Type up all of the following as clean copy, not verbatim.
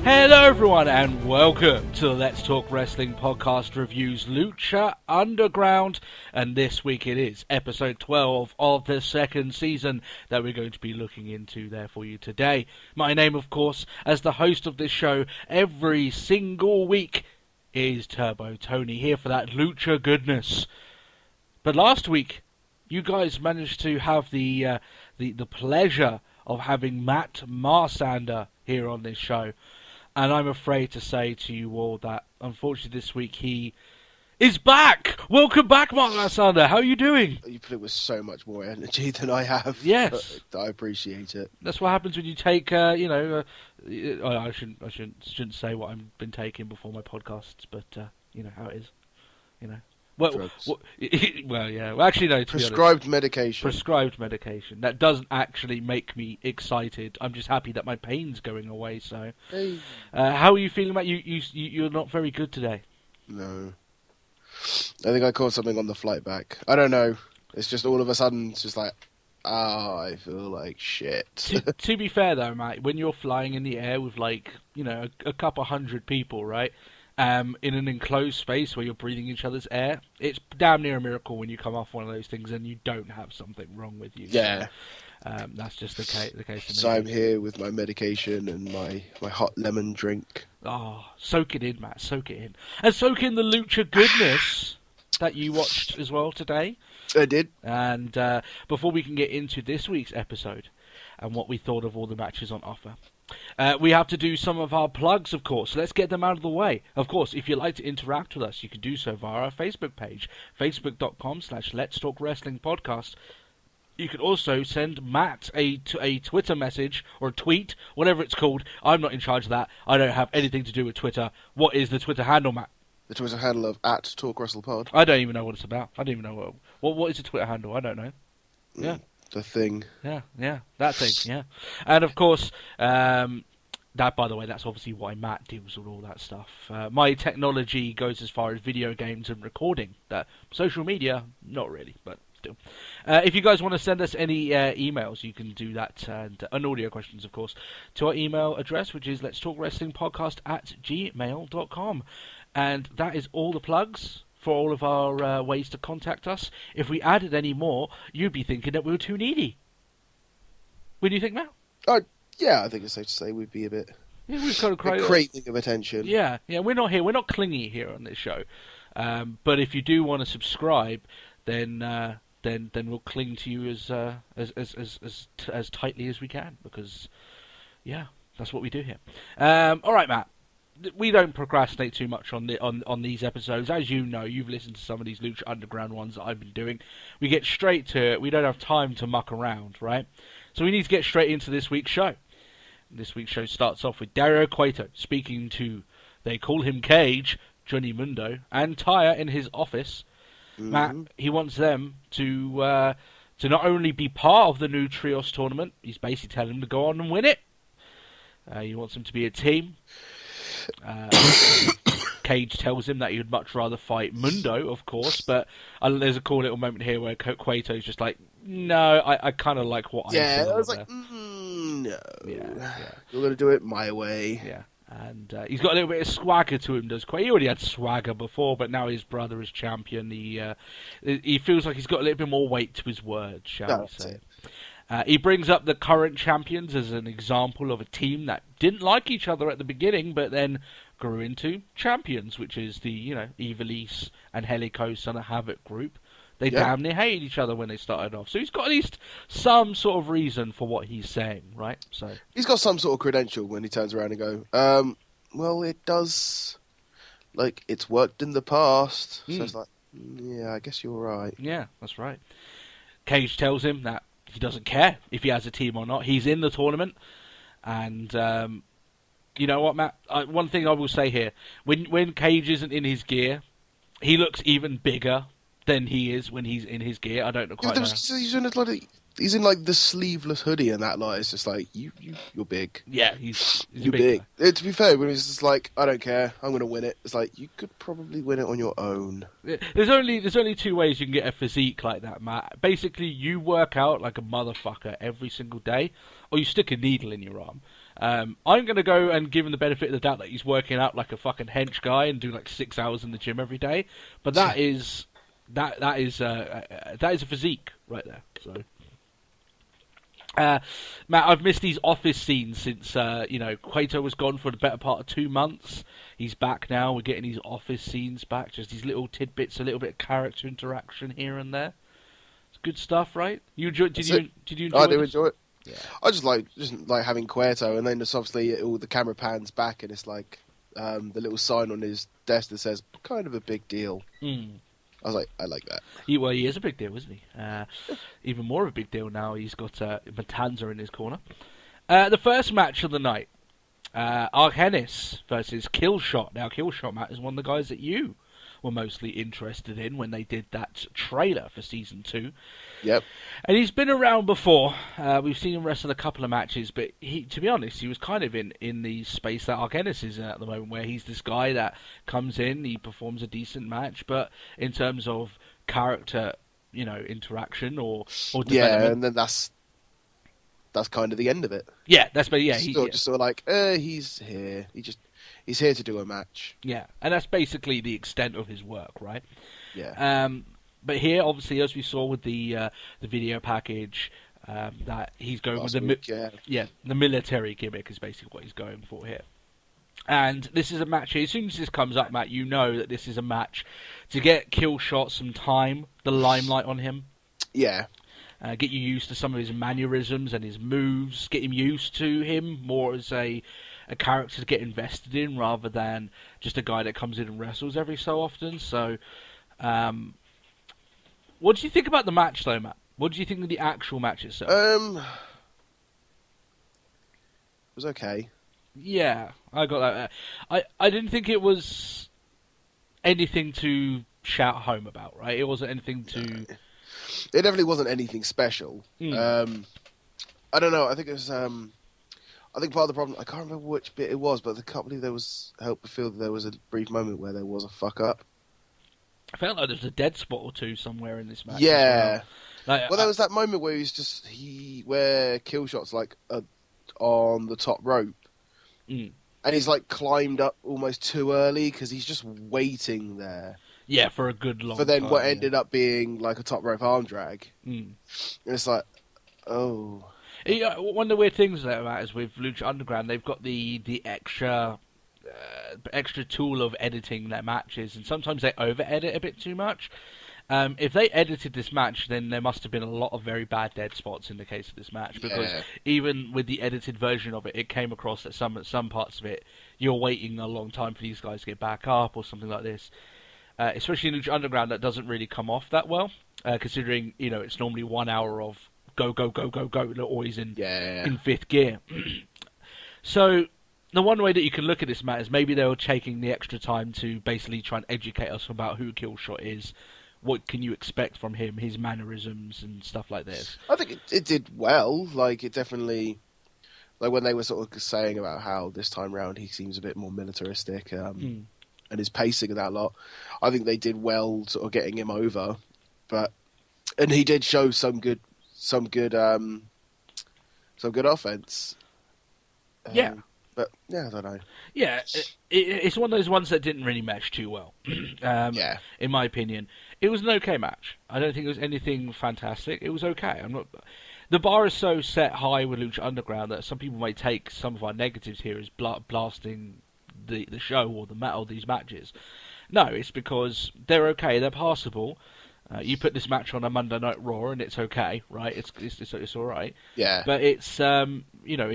Hello everyone and welcome to the Let's Talk Wrestling podcast reviews Lucha Underground, and this week it is episode 12 of the second season that we're going to be looking into there for you today. My name, of course, as the host of this show every single week, is Turbo Tony, here for that Lucha goodness. But last week you guys managed to have the pleasure of having Matt Marsander here on this show. And I'm afraid to say to you all that, unfortunately, this week he is back! Welcome back, Matt Marsander. How are you doing? You put it with so much more energy than I have. Yes. I appreciate it. That's what happens when you take, I shouldn't say what I've been taking before my podcasts, but you know how it is. You know. Drugs. Well, yeah. Well, actually, no. Prescribed medication. Prescribed medication. That doesn't actually make me excited. I'm just happy that my pain's going away. So, Hey. How are you feeling about you're not very good today? No. I think I caught something on the flight back. I don't know. It's just all of a sudden, it's just like, I feel like shit. To be fair, though, Matt, when you're flying in the air with, like, you know, a couple hundred people, right? In an enclosed space where you're breathing each other's air, it's damn near a miracle when you come off one of those things and you don't have something wrong with you. Yeah. So, that's just the case. So I'm here with my medication and my hot lemon drink. Oh, soak it in, Matt. Soak it in. And soak in the Lucha goodness that you watched as well today. I did. And before we can get into this week's episode and what we thought of all the matches on offer, we have to do some of our plugs, of course. So let's get them out of the way. Of course, if you'd like to interact with us, you can do so via our Facebook page, facebook.com/Let's Talk Wrestling Podcast. You can also send Matt a Twitter message or a tweet, whatever it's called. I'm not in charge of that. I don't have anything to do with Twitter. What is the Twitter handle, Matt? The Twitter handle of @TalkWrestlePod. I don't even know what it's about. I don't even know what is the Twitter handle. I don't know. Yeah. The thing. Yeah, that thing, yeah. And of course, that, by the way, that's obviously why Matt deals with all that stuff. My technology goes as far as video games and recording. Social media, not really, but still. If you guys want to send us any emails, you can do that, and audio questions, of course, to our email address, which is letstalkwrestlingpodcast@gmail.com. And that is all the plugs for all of our ways to contact us. If we added any more, you'd be thinking that we were too needy. What do you think, Matt? Yeah, I think it's safe to say we'd be a bit... Yeah, we've got a craving of attention. Yeah, we're not clingy here on this show. But if you do want to subscribe, then we'll cling to you as tightly as we can, because, yeah, that's what we do here. All right, Matt. We don't procrastinate too much on these episodes. As you know, you've listened to some of these Lucha Underground ones that I've been doing. We get straight to it. We don't have time to muck around, right? So we need to get straight into this week's show. This week's show starts off with Dario Cueto speaking to, they call him Cage, Johnny Mundo, and Taya in his office. Mm-hmm. Matt, he wants them to not only be part of the new Trios tournament, he's basically telling them to go on and win it. He wants them to be a team. Cage tells him that he would much rather fight Mundo, of course, but there's a cool little moment here where Cueto's just like, no, I kind of like what I feel. Yeah, I was like, no. Yeah. You're going to do it my way. Yeah, and he's got a little bit of swagger to him, does Cueto. He already had swagger before, but now his brother is champion. He feels like he's got a little bit more weight to his words, shall we say. He brings up the current champions as an example of a team that didn't like each other at the beginning, but then grew into champions, which is the, Ivelisse and Helico Son of Havoc group. They damn near hated each other when they started off. So he's got at least some sort of reason for what he's saying, right? So he's got some sort of credential when he turns around and go, well, it does, like, it's worked in the past. So it's like, yeah, I guess you're right. Yeah, that's right. Cage tells him that he doesn't care if he has a team or not. He's in the tournament. And you know what, Matt? One thing I will say here. When Cage isn't in his gear, he looks even bigger than he is when he's in his gear. I don't know quite know. He's in like the sleeveless hoodie and that, like, it's just like, you're big. Yeah, he's you're big. To be fair, when he's just like, I don't care, I'm going to win it. It's like, you could probably win it on your own. There's only two ways you can get a physique like that, Matt. Basically, you work out like a motherfucker every single day, or you stick a needle in your arm. I'm going to go and give him the benefit of the doubt that he's working out like a fucking hench guy and doing like 6 hours in the gym every day. But that is a physique right there. So, Matt, I've missed these office scenes since Cueto was gone for the better part of 2 months. He's back now. We're getting these office scenes back, just these little tidbits, a little bit of character interaction here and there. It's good stuff, right? Did you enjoy? I do enjoy it. Yeah. I just like having Cueto, and then there's obviously all the camera pans back, and it's like the little sign on his desk that says "kind of a big deal." Mm. I was like, I like that. He is a big deal, isn't he? Even more of a big deal now. He's got Matanza in his corner. The first match of the night, Argenis versus Killshot. Now, Killshot, Matt, is one of the guys that you were mostly interested in when they did that trailer for Season 2. Yep. And he's been around before. We've seen him wrestle a couple of matches, but to be honest, he was kind of in the space that Argenis is in at the moment, where he's this guy that comes in, he performs a decent match, but in terms of character, interaction or development... Yeah, and then that's kind of the end of it. Yeah, that's... Yeah, just sort of like, he's here. He's here to do a match. Yeah, and that's basically the extent of his work, right? Yeah. But here, obviously, as we saw with the video package, that he's going with the military gimmick is basically what he's going for here. And this is a match here. As soon as this comes up, Matt, you know that this is a match to get Killshot some time, the limelight on him. Yeah. Get you used to some of his mannerisms and his moves. Get him used to him more as a character to get invested in, rather than just a guy that comes in and wrestles every so often. So, what do you think about the match, though, Matt? What do you think of the actual match itself? It was okay. Yeah, I got that. I didn't think it was anything to shout home about, right? It wasn't anything to... No. It definitely wasn't anything special. I don't know. I think it was... I think part of the problem... I can't remember which bit it was, but I can't believe helped feel that there was a brief moment where there was a fuck-up. I felt like there was a dead spot or two somewhere in this match. Yeah. Well, there was that moment where where Killshot's like on the top rope. Mm. And he's like climbed up almost too early because he's just waiting there. Yeah, for a good long time. For then what ended up being like a top rope arm drag. Mm. And it's like, oh. Yeah, one of the weird things though, Matt, is with Lucha Underground, they've got the extra tool of editing their matches, and sometimes they over-edit a bit too much. If they edited this match, then there must have been a lot of very bad dead spots in the case of this match, because even with the edited version of it, it came across that some parts of it, you're waiting a long time for these guys to get back up or something like this. Especially in Lucha Underground, that doesn't really come off that well, considering it's normally 1 hour of go, always in fifth gear. So the one way that you can look at this, Matt, is maybe they were taking the extra time to basically try and educate us about who Killshot is. What can you expect from him, his mannerisms and stuff like this? I think it did well. Like, it definitely... Like, when they were sort of saying about how this time round he seems a bit more militaristic, and his pacing and that lot, I think they did well sort of getting him over. And he did show some good offense. Yeah. But, yeah, I don't know. Yeah, it's one of those ones that didn't really mesh too well, in my opinion. It was an okay match. I don't think it was anything fantastic. It was okay. The bar is so set high with Lucha Underground that some people may take some of our negatives here as blasting the show or these matches. No, it's because they're okay. They're passable. You put this match on a Monday Night Raw and it's okay, right? It's all right. Yeah. But it's in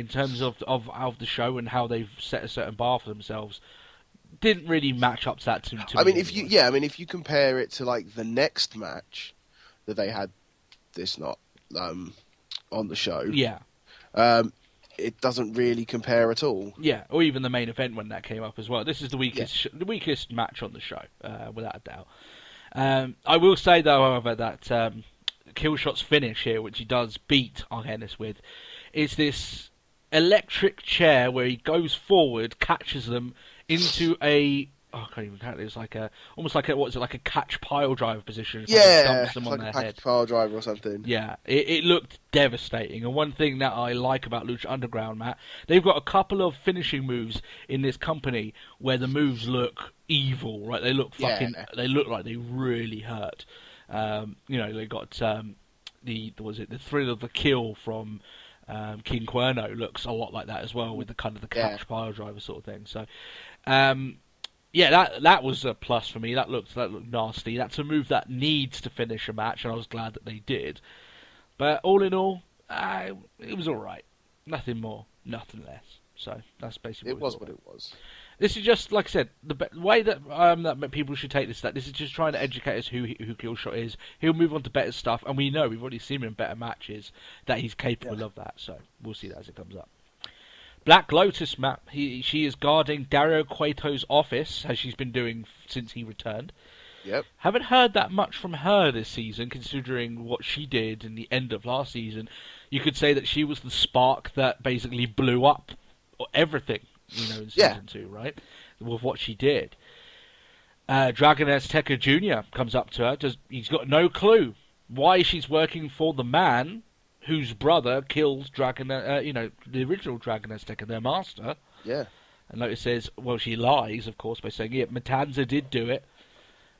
terms of the show and how they've set a certain bar for themselves, didn't really match up to that. To I me, mean, if you compare it to like the next match that they had on the show, it doesn't really compare at all. Yeah, or even the main event when that came up as well. This is the weakest match on the show, without a doubt. I will say, though, however, that Killshot's finish here, which he does beat Argenis with, is this electric chair where he goes forward, catches them into a I can't even count it. It's like almost like what is it, like a catch pile driver position? Yeah, dumps them on like their a package head. pile driver or something. Yeah, it looked devastating. And one thing that I like about Lucha Underground, Matt, they've got a couple of finishing moves in this company where the moves look evil, right? They look fucking. Yeah. They look like they really hurt. They got the Thrill of the Kill from King Cuerno looks a lot like that as well, with the kind of the catch pile driver sort of thing. So. That was a plus for me. That looked nasty. That's a move that needs to finish a match, and I was glad that they did. But all in all, it was all right. Nothing more, nothing less. So that's basically what it was. This is just, like I said, the way that that people should take this. That this is just trying to educate us who Killshot is. He'll move on to better stuff, and we know we've already seen him in better matches that he's capable of that. So we'll see that as it comes up. Black Lotus, Matt, she is guarding Dario Cueto's office, as she's been doing since he returned. Yep. Haven't heard that much from her this season, considering what she did in the end of last season. You could say that she was the spark that basically blew up everything, in season 2, right? With what she did. Dragon Azteca Jr. comes up to her. He's got no clue why she's working for the man whose brother kills Dragon, the original Dragon Azteca, their master. Yeah. And Lotus says, well, she lies, of course, by saying, yeah, Matanza did do it.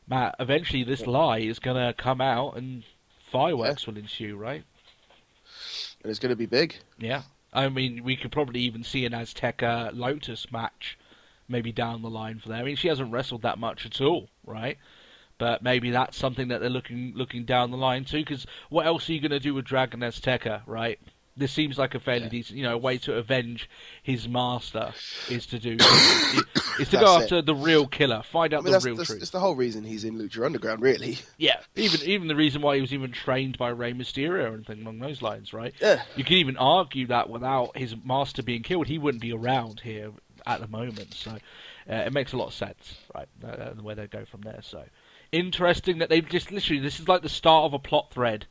Matt, eventually this lie is going to come out and fireworks will ensue, right? And it's going to be big. Yeah. I mean, we could probably even see an Azteca Lotus match maybe down the line for them. I mean, she hasn't wrestled that much at all, right? But maybe that's something that they're looking down the line too. Because what else are you going to do with Dragon Azteca, right? This seems like a fairly decent, way to avenge his master is to go after the real killer, find out the real truth. It's the whole reason he's in Lucha Underground, really. Yeah, even the reason why he was even trained by Rey Mysterio or anything along those lines, right? Yeah. You could even argue that without his master being killed, he wouldn't be around here at the moment. So it makes a lot of sense, right? Where they go from there. So interesting that they've just literally, this is like the start of a plot thread.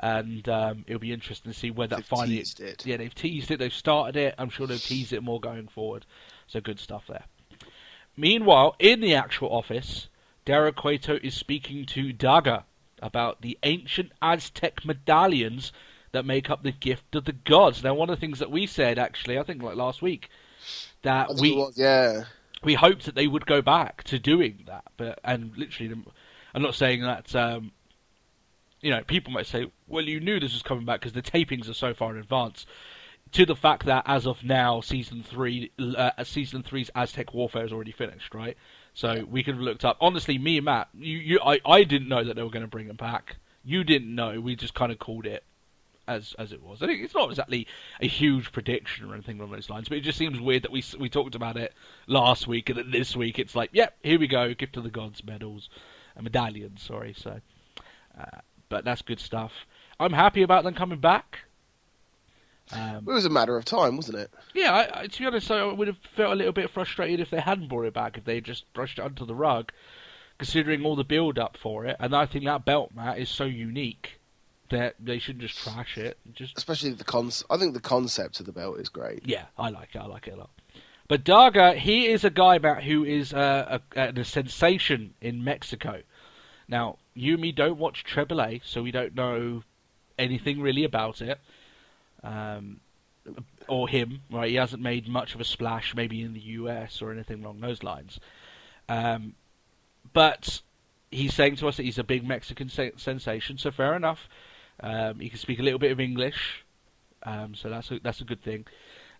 And it'll be interesting to see where that finally... Teased it. Yeah, they've teased it, they've started it, I'm sure they'll tease it more going forward. So good stuff there. Meanwhile, in the actual office, Dario Cueto is speaking to Daga about the ancient Aztec medallions that make up the gift of the gods. Now, one of the things that we said, actually, I think like last week, that we hoped that they would go back to doing that. And literally, I'm not saying that... people might say, well, you knew this was coming back because the tapings are so far in advance. To the fact that, as of now, Season 3's Aztec Warfare is already finished, right? So we could have looked up. Honestly, me and Matt, I didn't know that they were going to bring them back. You didn't know. We just kind of called it as it was. I think it's not exactly a huge prediction or anything along those lines, but it just seems weird that we talked about it last week, and then this week it's like, yep, here we go, Gift of the Gods medallions, sorry, so... But that's good stuff. I'm happy about them coming back. It was a matter of time, wasn't it? Yeah, to be honest, I would have felt a little bit frustrated if they hadn't brought it back, if they just brushed it under the rug, considering all the build-up for it. And I think that belt, Matt, is so unique that they shouldn't just trash it. Especially I think the concept of the belt is great. Yeah, I like it a lot. But Daga, he is a guy, Matt, who is a sensation in Mexico. Now, you and me don't watch Treble A, so we don't know anything really about it. Or him, right? He hasn't made much of a splash, maybe in the US or anything along those lines. But he's saying to us that he's a big Mexican sensation, so fair enough. He can speak a little bit of English, so that's a good thing.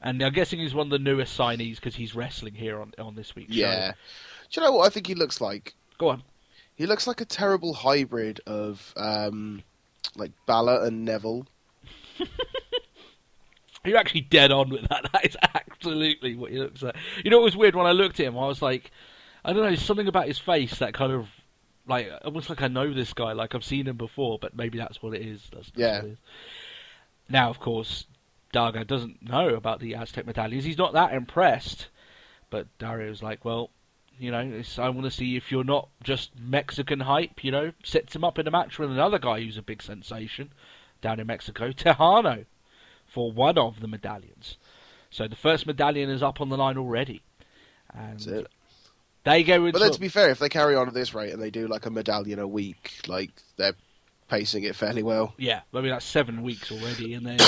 And I'm guessing he's one of the newest signees because he's wrestling here on this week's show. Yeah. Do you know what I think he looks like? Go on. He looks like a terrible hybrid of like Balor and Neville. You're actually dead on with that. That is absolutely what he looks like. You know what was weird? When I looked at him, I was like, I don't know, something about his face that kind of, like, almost like I know this guy, like I've seen him before, but maybe that's what it is. That's what it is. Now, of course, Daga doesn't know about the Aztec medallions. He's not that impressed. But Dario's like, well... I want to see if you're not just Mexican hype, sets him up in a match with another guy who's a big sensation down in Mexico, Tejano, for one of the medallions. So the first medallion is up on the line already. And that's it. They go into. But then, to be fair, if they carry on at this rate and they do like a medallion a week, like they're pacing it fairly well. Yeah, I mean that's 7 weeks already, and then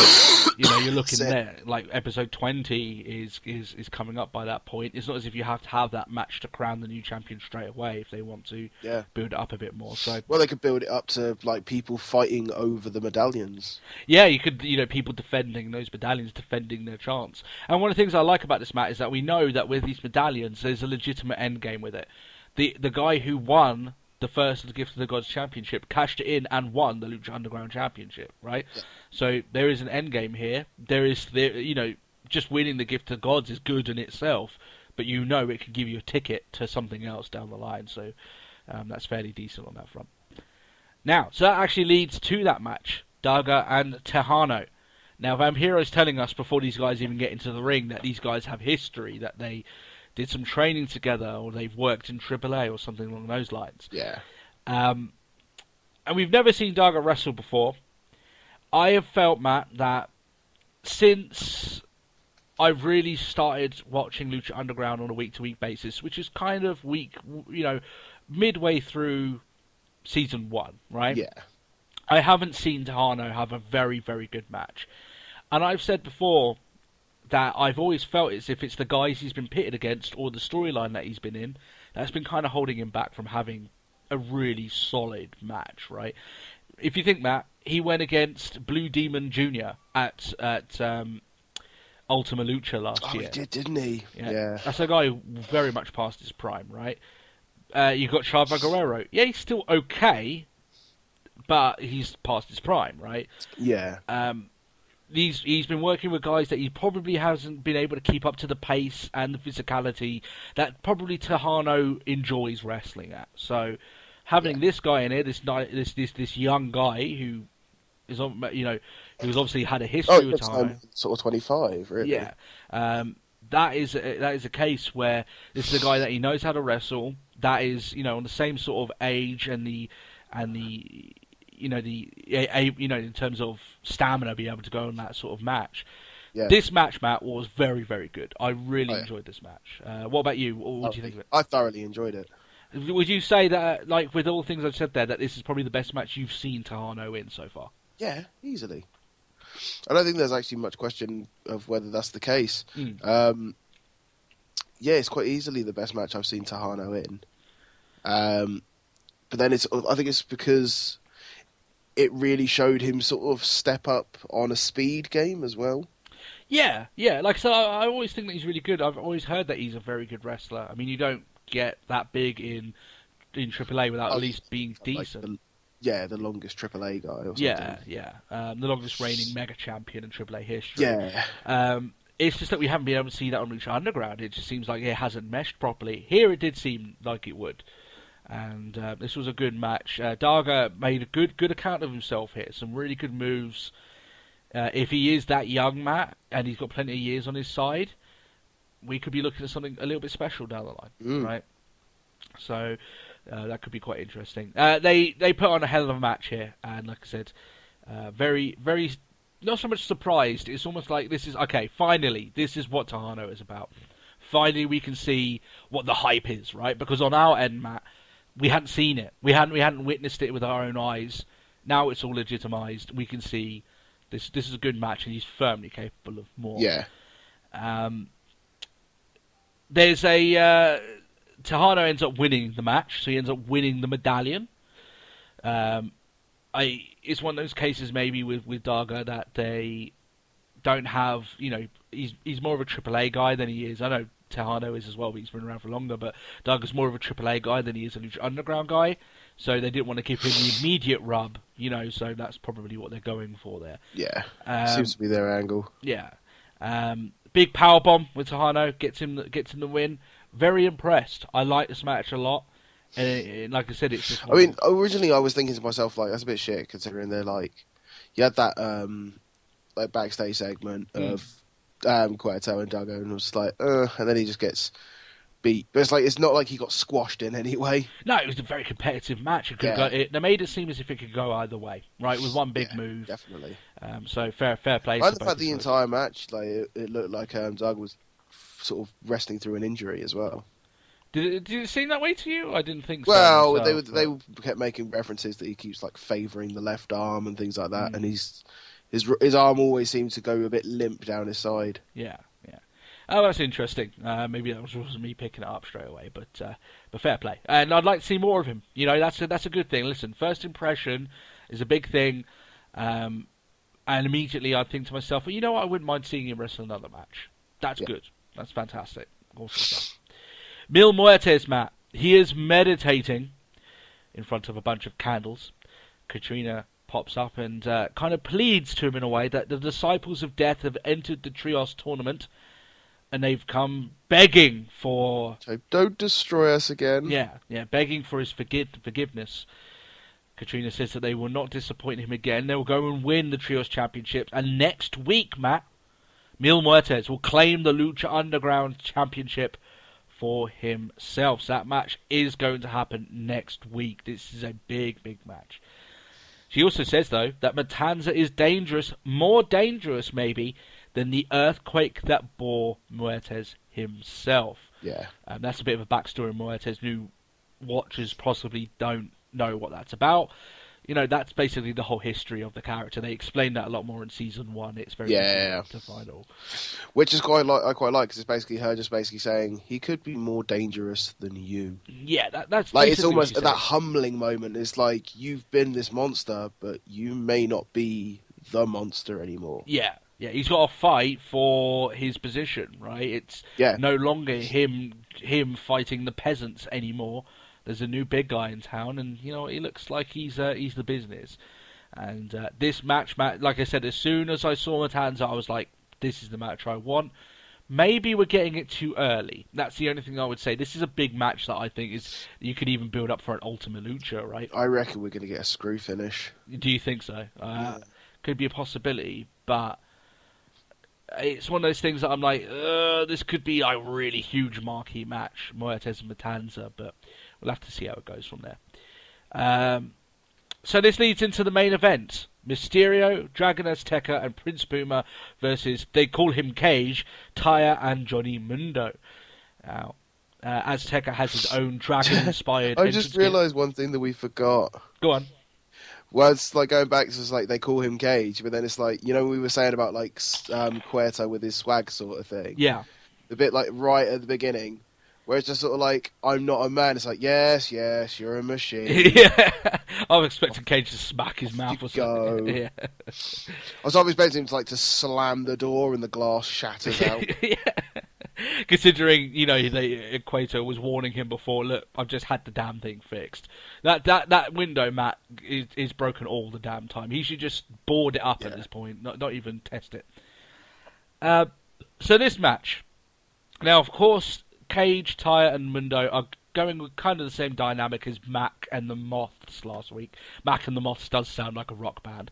you're looking there like episode 20 is coming up by that point. It's not as if you have to have that match to crown the new champion straight away if they want to build it up a bit more. So they could build it up to like people fighting over the medallions. Yeah, you could people defending those medallions, defending their chance. And one of the things I like about this match is that we know that with these medallions, there's a legitimate end game with it. The guy who won the first of the Gift of the Gods Championship cashed it in and won the Lucha Underground Championship, right? Yeah. So there is an end game here. Just winning the Gift of the Gods is good in itself, but it can give you a ticket to something else down the line. So that's fairly decent on that front. Now, so that actually leads to that match, Daga and Tejano. Now, Vampiro's telling us before these guys even get into the ring that these guys have history, that they did some training together, or they've worked in AAA or something along those lines. Yeah. And we've never seen Daga wrestle before. I have felt, Matt, that since I've really started watching Lucha Underground on a week-to-week basis, which is kind of midway through season 1, right? Yeah. I haven't seen Tejano have a very, very good match. And I've said before that I've always felt as if it's the guys he's been pitted against or the storyline that he's been in that's been kind of holding him back from having a really solid match, right? If you think, Matt, he went against Blue Demon Jr. at Ultima Lucha last year. He did, didn't he? Yeah. That's a guy who very much past his prime, right? You've got Chavo Guerrero. Yeah, he's still okay, but he's past his prime, right? Yeah. He's been working with guys that he probably hasn't been able to keep up to the pace and the physicality that probably Tejano enjoys wrestling at. So having this guy in here, this young guy who is who's obviously had a history with Tejano, sort of 25, really. Yeah, that is a case where this is a guy that he knows how to wrestle. That is on the same sort of age and the in terms of stamina, be able to go on that sort of match. Yeah. This match, Matt, was very, very good. I really enjoyed this match. What about you? What do you think of it? I thoroughly enjoyed it. Would you say that, like with all the things I've said there, that this is probably the best match you've seen Tejano in so far? Yeah, easily. I don't think there's actually much question of whether that's the case. Yeah, it's quite easily the best match I've seen Tejano in. But then I think it's because it really showed him sort of step up on a speed game as well. Yeah. Like I said, I always think that he's really good. I've always heard that he's a very good wrestler. I mean, you don't get that big in AAA without at least being decent. The longest AAA guy or something. Yeah. The longest reigning mega champion in AAA history. Yeah. It's just that we haven't been able to see that on Lucha Underground. It just seems like it hasn't meshed properly. Here it did seem like it would. And this was a good match. Daga made a good account of himself here. Some really good moves. If he is that young, Matt, and he's got plenty of years on his side, we could be looking at something a little bit special down the line, right? So that could be quite interesting. They put on a hell of a match here, and like I said, very, very, not so much surprised. It's almost like this is, okay, finally, this is what Tejano is about. Finally, we can see what the hype is, right? Because on our end, Matt, we hadn't seen it. We hadn't witnessed it with our own eyes. Now it's all legitimized. We can see this is a good match, and he's firmly capable of more. Yeah. There's a Tejano ends up winning the match, so he ends up winning the medallion. It's one of those cases maybe with Daga that they don't have. He's more of a AAA guy than he is. I know Tejano is as well, but he's been around for longer. But Daga's more of a AAA guy than he is a Lucha Underground guy. So they didn't want to give him the immediate rub, so that's probably what they're going for there. Yeah, seems to be their angle. Yeah. Big powerbomb with Tejano, gets him the win. Very impressed. I like this match a lot. And like I said, it's just... originally I was thinking to myself, like, that's a bit shit, considering they're like... You had that backstage segment of Cueto and Dago, and it was like, and then he just gets beat. But it's not like he got squashed in any way. No, it was a very competitive match. They made it seem as if it could go either way, right? With one big move. Definitely. So fair play. I thought the entire match, like it looked like Dago was sort of wrestling through an injury as well. Did it seem that way to you? I didn't think so. Well, myself, they kept making references that he keeps like favouring the left arm and things like that, and his arm always seems to go a bit limp down his side. Yeah. Oh, that's interesting. Maybe that was me picking it up straight away, but fair play. And I'd like to see more of him. You know, that's a good thing. Listen, first impression is a big thing, and immediately I think to myself, well, you know what? I wouldn't mind seeing him wrestle another match. That's good. That's fantastic. Awesome stuff. Mil Muertes, Matt. He is meditating in front of a bunch of candles. Katrina pops up and kind of pleads to him in a way that the Disciples of Death have entered the Trios tournament and they've come begging for... So don't destroy us again. Yeah, begging for his forgiveness. Katrina says that they will not disappoint him again. They will go and win the Trios Championship. And next week, Matt, Mil Muertes will claim the Lucha Underground Championship for himself. So that match is going to happen next week. This is a big, big match. She also says, though, that Matanza is dangerous, more dangerous, maybe, than the earthquake that bore Muertes himself. Yeah. That's a bit of a backstory of Muertes. New watchers possibly don't know what that's about. You know, that's basically the whole history of the character. They explain that a lot more in season 1. It's very easy to find all. Which is I quite like because it's basically her just basically saying he could be more dangerous than you. Yeah, that's like it's almost that humbling moment. It's like you've been this monster, but you may not be the monster anymore. Yeah, he's got to fight for his position, right? It's no longer him fighting the peasants anymore. There's a new big guy in town, and you know he looks like he's the business. And this match, like I said, as soon as I saw Matanza, I was like, "This is the match I want." Maybe we're getting it too early. That's the only thing I would say. This is a big match that I think is you could even build up for an Ultimate Lucha, right? I reckon we're going to get a screw finish. Do you think so? Could be a possibility, but it's one of those things that I'm like, this could be a really huge marquee match, Muertes and Matanza, but we'll have to see how it goes from there. So this leads into the main event. Mysterio, Dragon Azteca, and Prince Puma versus, they call him Cage, Taya, and Johnny Mundo. Now, Azteca has his own dragon-inspired I just realised one thing that we forgot. Go on. Well, it's like going back to it's like they call him Cage, but then it's like, you know, we were saying about like Cuerto with his swag sort of thing. Yeah. The bit like right at the beginning, where it's just sort of like, I'm not a man. It's like, yes, you're a machine. Yeah. I was expecting Cage to smack his mouth or something. Yeah. I was expecting him to like to slam the door and the glass shatters out. Yeah. Considering, you know, Cuerto was warning him before, look, I've just had the damn thing fixed. That window, Matt, is broken all the damn time. He should just board it up at this point, not even test it. So this match. Now, of course, Cage, Taya, and Mundo are going with kind of the same dynamic as Mac and the Moths last week. Mac and the Moths does sound like a rock band.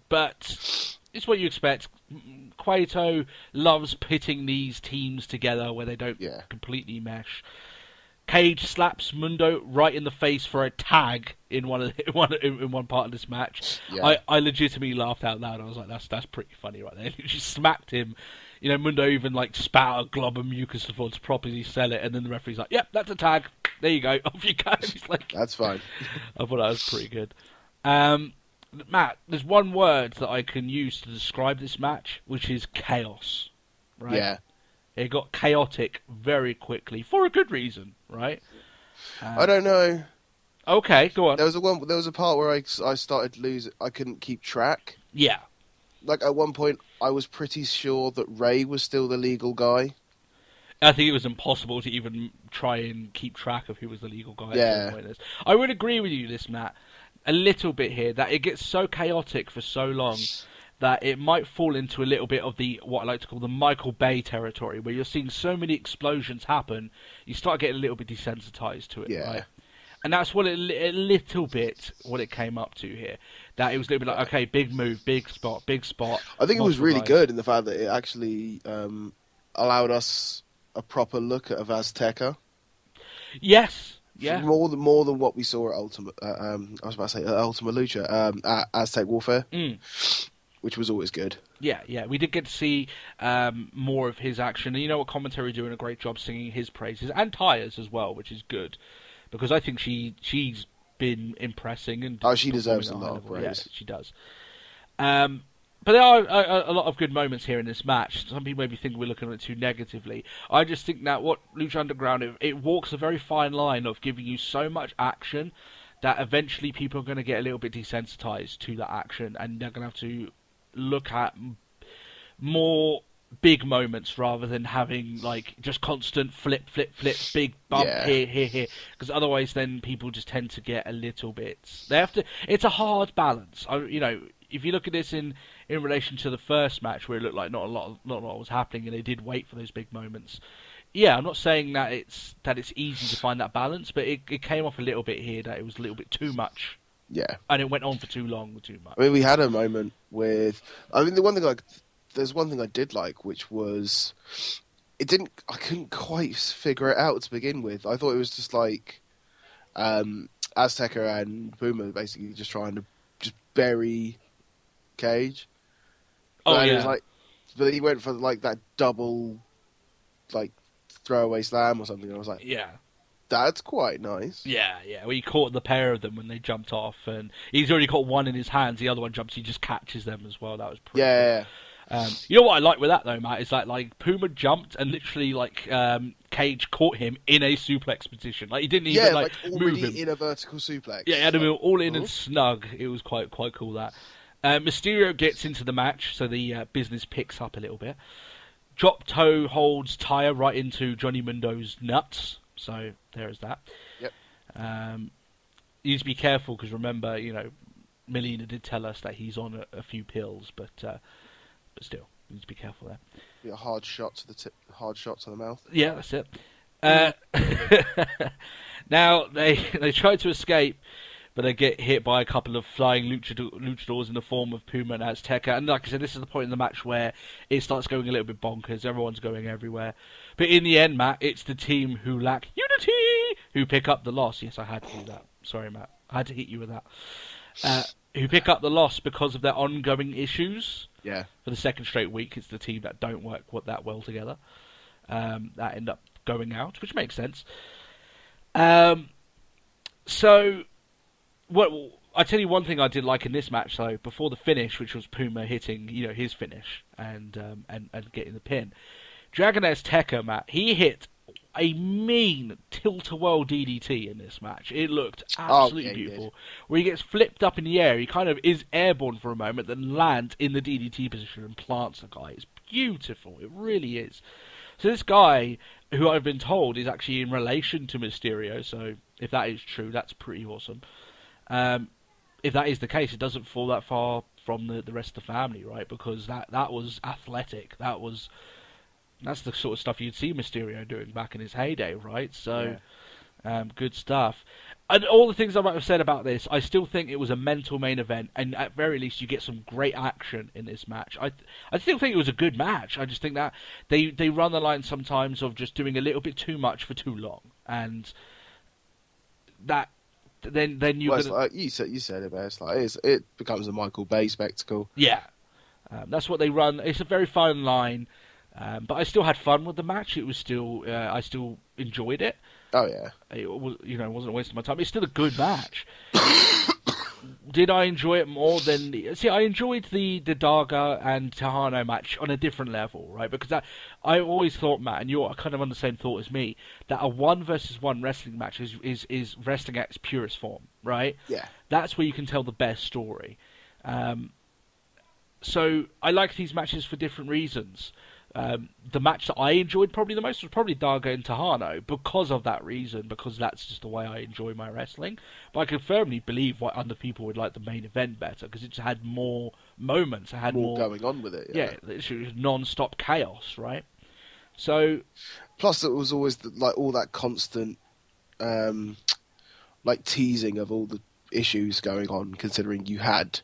But it's what you expect. Cueto loves pitting these teams together where they don't completely mesh. Cage slaps Mundo right in the face for a tag in one part of this match. Yeah. I legitimately laughed out loud. I was like, that's pretty funny right there. She smacked him. You know, Mundo even like spat out a glob of mucus before to properly sell it, and then the referee's like, "Yep, that's a tag. There you go. Off you go." He's like, "That's fine." I thought that was pretty good. Matt, there's one word that I can use to describe this match, which is chaos. Right? Yeah. It got chaotic very quickly for a good reason, right? I don't know. Okay, go on. There was a part where I started losing. I couldn't keep track. Yeah. Like at one point, I was pretty sure that Ray was still the legal guy. I think it was impossible to even try and keep track of who was the legal guy. Yeah. I would agree with you, this Matt, a little bit here, that it gets so chaotic for so long that it might fall into a little bit of the what I like to call the Michael Bay territory, where you're seeing so many explosions happen, you start getting a little bit desensitized to it. Yeah. Right? And that's what a little bit what it came up to here. That it was a little bit like, okay, big move, big spot. I think it was really good in the fact that it actually allowed us a proper look at Azteca. Yes, yeah. More than what we saw at Ultimate. I was about to say Ultimate Lucha at Aztec Warfare. which was always good. Yeah, we did get to see more of his action. And you know what, commentary doing a great job singing his praises, and Tyres as well, which is good, because I think she's been impressing and She deserves a lot of praise. Yeah, she does. But there are a lot of good moments here in this match. Some people maybe think we're looking at it too negatively. I just think that what Lucha Underground, it walks a very fine line of giving you so much action that eventually people are going to get a little bit desensitized to that action, and they're going to have to look at more big moments rather than having like just constant flip, big bump here. Because otherwise, then people just tend to get a little bit. They have to. It's a hard balance. If you look at this in relation to the first match where it looked like not a lot was happening and they did wait for those big moments. Yeah, I'm not saying that it's easy to find that balance, but it came off a little bit here that it was a little bit too much. Yeah. And it went on for too long, too much. I mean, we had a moment with... I mean, there's one thing I did like, which was... I couldn't quite figure it out to begin with. I thought it was just like... Azteca and Puma basically just trying to just bury Cage. But it was but he went for like that double, like throwaway slam or something. I was like, yeah, that's quite nice. Yeah. Well, he caught the pair of them when they jumped off, and he's already got one in his hands. The other one jumps, he just catches them as well. That was pretty cool. You know what I like with that though, Matt, is that like Puma jumped and literally like Cage caught him in a suplex position. Like he didn't even move him in a vertical suplex. Yeah, he had him all in and snug. It was quite cool that. Mysterio gets into the match, so the business picks up a little bit. Drop toe holds Taya right into Johnny Mundo's nuts, so there's that. Yep. You need to be careful because remember, Melina did tell us that he's on a few pills, but still, you need to be careful there. Be a hard shot to the tip, hard shot to the mouth. Yeah, that's it. Now they try to escape. But they get hit by a couple of flying luchadors in the form of Puma and Azteca. And like I said, this is the point in the match where it starts going a little bit bonkers. Everyone's going everywhere. But in the end, Matt, it's the team who lack unity who pick up the loss. Yes, I had to do that. Sorry, Matt. I had to hit you with that. Who pick up the loss because of their ongoing issues. Yeah. For the second straight week, it's the team that don't work that well together. That end up going out, which makes sense. So... Well, I tell you one thing I did like in this match, though, before the finish, which was Puma hitting, his finish and getting the pin. Dragon Azteca, Matt, he hit a mean tilt-a-whirl DDT in this match. It looked absolutely beautiful. Where he gets flipped up in the air, he kind of is airborne for a moment, then lands in the DDT position and plants the guy. It's beautiful. It really is. So this guy, who I've been told is actually in relation to Mysterio, so if that is true, that's pretty awesome. If that is the case, it doesn't fall that far from the rest of the family, right? Because that was athletic. That's the sort of stuff you'd see Mysterio doing back in his heyday, right? So, good stuff. And all the things I might have said about this, I still think it was a mental main event, and at very least you get some great action in this match. I still think it was a good match. I just think that they run the line sometimes of just doing a little bit too much for too long, and that. Then you like you said it best. Like it becomes a Michael Bay spectacle. Yeah, that's what they run. It's a very fine line, but I still had fun with the match. It was still I still enjoyed it. Oh yeah, it was it wasn't a waste of my time. It's still a good match. Did I enjoy it more than I enjoyed the Daga and Tejano match on a different level, right? Because I always thought, Matt, and you're kind of on the same thought as me, that a 1-versus-1 wrestling match is wrestling at its purest form, right? Yeah. That's where you can tell the best story. So I like these matches for different reasons. The match that I enjoyed probably the most was probably Daga and Tejano because of that reason, because that's just the way I enjoy my wrestling. But I can firmly believe why other people would like the main event better, because it just had more moments. It had more going on with it. Yeah, it was non-stop chaos, right? So, plus it was always all that constant, teasing of all the issues going on, considering you had,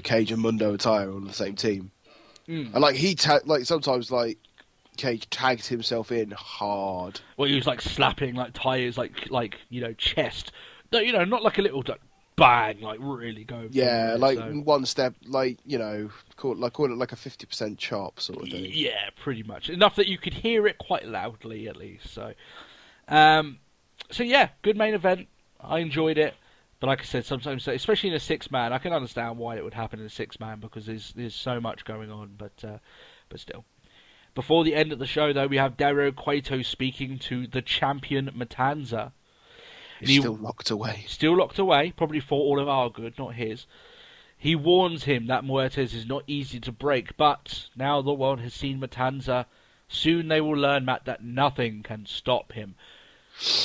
Cage and Mundo Attire on the same team. And he sometimes Cage tagged himself in hard. Well, he was slapping tires chest. No, not like a little bang, like really go. Yeah, there, like so. one step, like call it like a 50% chop sort of thing. Yeah, pretty much enough that you could hear it quite loudly at least. So, so yeah, good main event. I enjoyed it. But like I said, sometimes, especially in a 6-man, I can understand why it would happen in a 6-man because there's so much going on. But still, before the end of the show, though, we have Dario Cueto speaking to the champion Matanza. He's still locked away. Still locked away, probably for all of our good, not his. He warns him that Muertes is not easy to break, but now the world has seen Matanza. Soon they will learn, Matt, that nothing can stop him.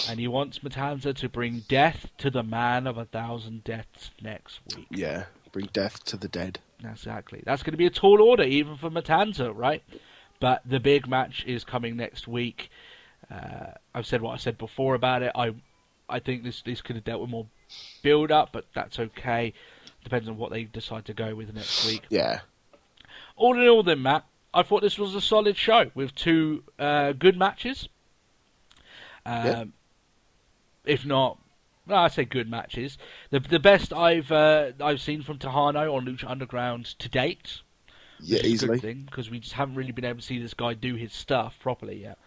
And he wants Matanza to bring death to the man of 1,000 deaths next week. Yeah, bring death to the dead. Exactly. That's going to be a tall order, even for Matanza, right? But the big match is coming next week. I've said what I said before about it. I think this could have dealt with more build-up, but that's okay. Depends on what they decide to go with next week. Yeah. All in all, then, Matt, I thought this was a solid show with 2 good matches. If not, well, I say good matches. The best I've seen from Tejano on Lucha Underground to date. Yeah, which is easily. a good thing, because we just haven't really been able to see this guy do his stuff properly yet.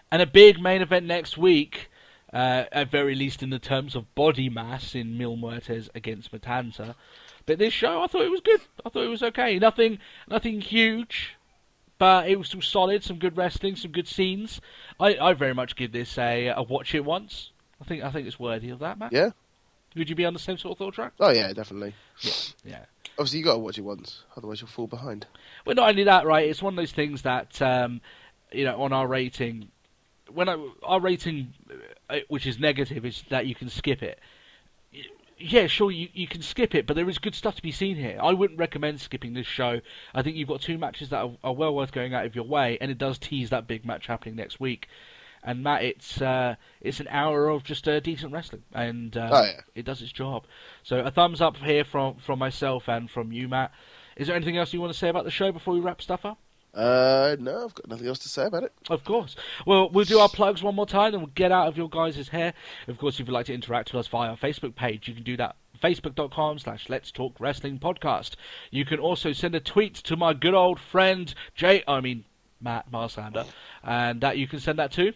And a big main event next week, at very least in the terms of body mass, in Mil Muertes against Matanza. But this show, I thought it was good. I thought it was okay. Nothing huge. But it was still solid, some good wrestling, some good scenes. I very much give this a watch it once. I think it's worthy of that, Matt. Yeah. Would you be on the same sort of thought track? Oh yeah, definitely. Yeah. Obviously, you got to watch it once, otherwise you'll fall behind. Well, not only that, right? It's one of those things that on our rating, our rating, which is negative, is that you can skip it. Yeah, sure, you can skip it, but there is good stuff to be seen here. I wouldn't recommend skipping this show. I think you've got 2 matches that are well worth going out of your way, and it does tease that big match happening next week. And Matt, it's an hour of just decent wrestling, and it does its job. So a thumbs up here from myself and from you, Matt. Is there anything else you want to say about the show before we wrap stuff up? No, I've got nothing else to say about it. Of course. Well, we'll do our plugs one more time, then we'll get out of your guys' hair. Of course, if you'd like to interact with us via our Facebook page, you can do that. Facebook.com/Let's Talk Wrestling Podcast. You can also send a tweet to my good old friend Matt Marsander, and that you can send that to.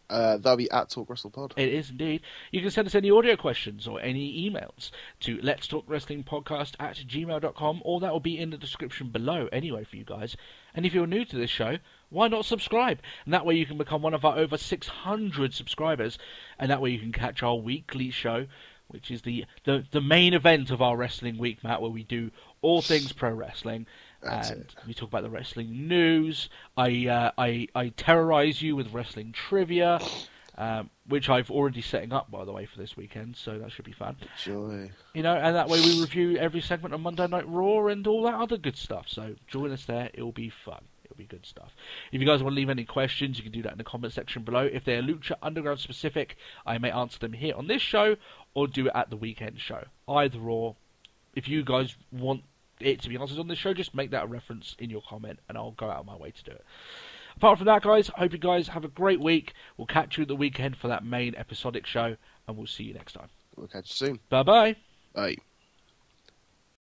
That'll be at Talk Wrestle Pod. It is indeed. You can send us any audio questions or any emails to Let's Talk Wrestling Podcast @gmail.com, or that will be in the description below anyway for you guys. And if you're new to this show, why not subscribe? And that way you can become one of our over 600 subscribers, and that way you can catch our weekly show, which is the main event of our wrestling week, Matt, where we do all things pro wrestling. And we talk about the wrestling news. I terrorize you with wrestling trivia, which I've already setting up, by the way, for this weekend, so that should be fun. Joy. And that way we review every segment on Monday Night Raw and all that other good stuff. So join us there. It'll be fun. It'll be good stuff. If you guys want to leave any questions, you can do that in the comment section below. If they're Lucha Underground specific, I may answer them here on this show or do it at the weekend show. Either or. If you guys want it to be answered on this show, just make that a reference in your comment and I'll go out of my way to do it. Apart from that, guys, I hope you guys have a great week. We'll catch you at the weekend for that main episodic show, and we'll see you next time. We'll catch you soon. Bye-bye. Bye.